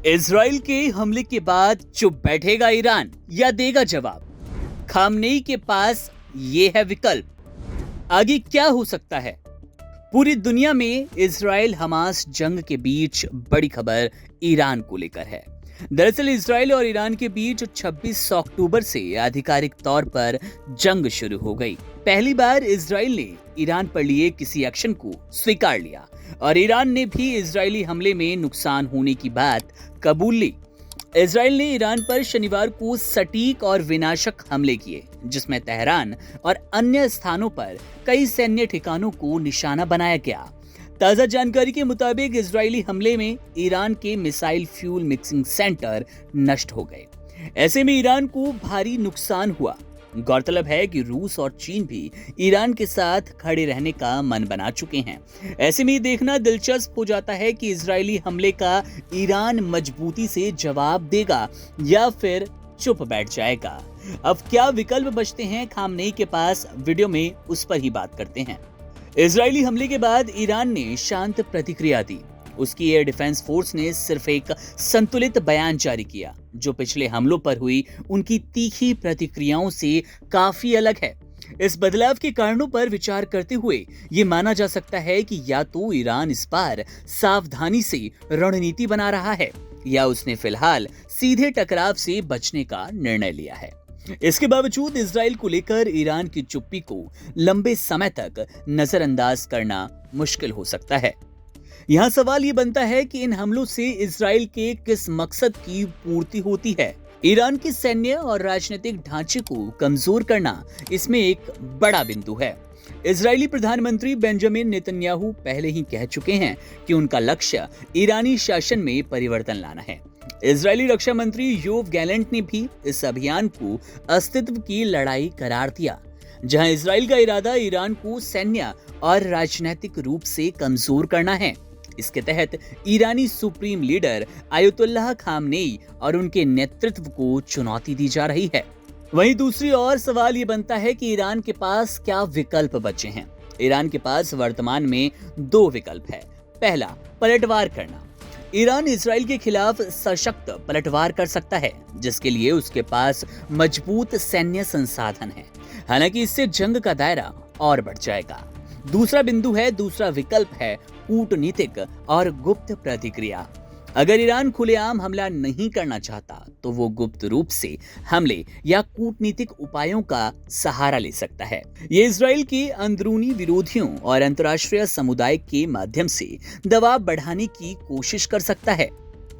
Israel के हमले के बाद चुप बैठेगा ईरान या देगा जवाब? खामनेई के पास ये है विकल्प। आगे क्या हो सकता है? पूरी दुनिया में इजराइल हमास जंग के बीच बड़ी खबर ईरान को लेकर है। दरअसल इजराइल और ईरान के बीच 26 अक्टूबर से आधिकारिक तौर पर जंग शुरू हो गई। पहली बार इजराइल ने ईरान पर लिए किसी एक्शन को स्वीकार लिया और ईरान ने भी इजरायली हमले में नुकसान होने की बात कबूल ली। इजराइल ने ईरान पर शनिवार को सटीक और विनाशक हमले किए, जिसमें तेहरान और अन्य स्थानों पर कई सैन्य ठिकानों को निशाना बनाया गया। ताजा जानकारी के मुताबिक इजरायली हमले में ईरान के मिसाइल फ्यूल मिक्सिंग सेंटर नष्ट हो गए। ऐसे में ईरान को भारी नुकसान हुआ। गौरतलब है कि रूस और चीन भी ईरान के साथ खड़े रहने का मन बना चुके हैं। ऐसे में ये देखना दिलचस्प हो जाता है कि इजरायली हमले का ईरान मजबूती से जवाब देगा या फिर चुप बैठ जाएगा। अब क्या विकल्प बचते हैं खामनेई के पास, वीडियो में उस पर ही बात करते हैं। इजरायली हमले के बाद ईरान ने शांत प्रतिक्रिया दी। उसकी एयर डिफेंस फोर्स ने सिर्फ एक संतुलित बयान जारी किया, जो पिछले हमलों पर हुई उनकी तीखी प्रतिक्रियाओं से काफी अलग है। इस बदलाव के कारणों पर विचार करते हुए ये माना जा सकता है कि या तो ईरान इस बार सावधानी से रणनीति बना रहा है या उसने फिलहाल सीधे टकराव से बचने का निर्णय लिया है। इसके बावजूद इजराइल को लेकर ईरान की चुप्पी को लंबे समय तक नजरअंदाज करना मुश्किल हो सकता है। यहाँ सवाल ये बनता है कि इन हमलों से इजराइल के किस मकसद की पूर्ति होती है? ईरान के सैन्य और राजनीतिक ढांचे को कमजोर करना इसमें एक बड़ा बिंदु है। इजरायली प्रधानमंत्री बेंजामिन नेतन्याहू पहले ही कह चुके हैं कि उनका लक्ष्य ईरानी शासन में परिवर्तन लाना है। इजरायली रक्षा मंत्री योव गैलेंट ने भी इस अभियान को अस्तित्व की लड़ाई करार दिया, जहां इजराइल का इरादा ईरान को सैन्य और राजनीतिक रूप से कमजोर करना है। इसके तहत ईरानी सुप्रीम लीडर आयतुल्लाह खामनेई और उनके नेतृत्व को चुनौती दी जा रही है। वहीं दूसरी ओर सवाल ये बनता है कि ईरान के पास क्या विकल्प बचे हैं? ईरान के पास वर्तमान में दो विकल्प है। पहला, पलटवार करना। ईरान इजराइल के खिलाफ सशक्त पलटवार कर सकता है, जिसके लिए उसके पास मजबूत सैन्य संसाधन है। हालांकि इससे जंग का दायरा और बढ़ जाएगा। दूसरा विकल्प है कूटनीतिक और गुप्त प्रतिक्रिया। अगर ईरान खुलेआम हमला नहीं करना चाहता तो वो गुप्त रूप से हमले या कूटनीतिक उपायों का सहारा ले सकता है। ये इजराइल के अंदरूनी विरोधियों और अंतर्राष्ट्रीय समुदाय के माध्यम से दबाव बढ़ाने की कोशिश कर सकता है।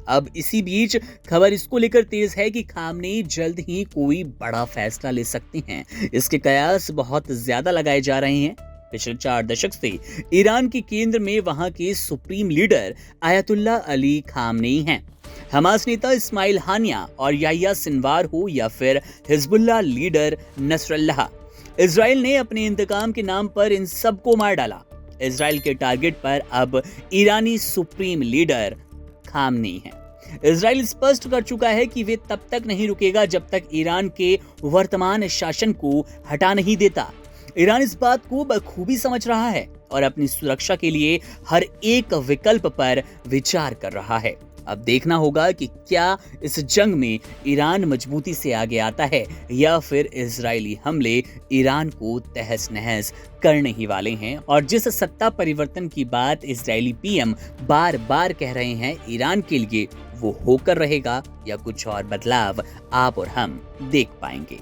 अब इसी बीच खबर इसको लेकर तेज है कि खामनेई जल्द ही कोई बड़ा फैसला ले सकते हैं। इसके कयास बहुत ज्यादा लगाए जा रहे हैं। पिछले 4 दशक से ईरान के केंद्र में वहां के supreme leader Ayatollah Ali Khamenei हैं। हमास नेता इस्माइल हानिया और याह्या सिनवार हो या फिर हिजबुल्लाह लीडर नसरल्लाह, इजराइल ने अपने इंतकाम के नाम पर इन सबको मार डाला। इजराइल के टारगेट पर अब ईरानी सुप्रीम लीडर खामनेई हैं। इजराइल स्पष्ट कर चुका है कि वे तब तक नहीं रुकेगा जब तक ईरान के वर्तमान शासन को हटा नहीं देता। ईरान इस बात को बखूबी समझ रहा है और अपनी सुरक्षा के लिए हर एक विकल्प पर विचार कर रहा है। अब देखना होगा कि क्या इस जंग में ईरान मजबूती से आगे आता है या फिर इजरायली हमले ईरान को तहस नहस करने ही वाले हैं। और जिस सत्ता परिवर्तन की बात इजरायली पीएम बार बार कह रहे हैं ईरान के लिए, वो होकर रहेगा या कुछ और बदलाव आप और हम देख पाएंगे।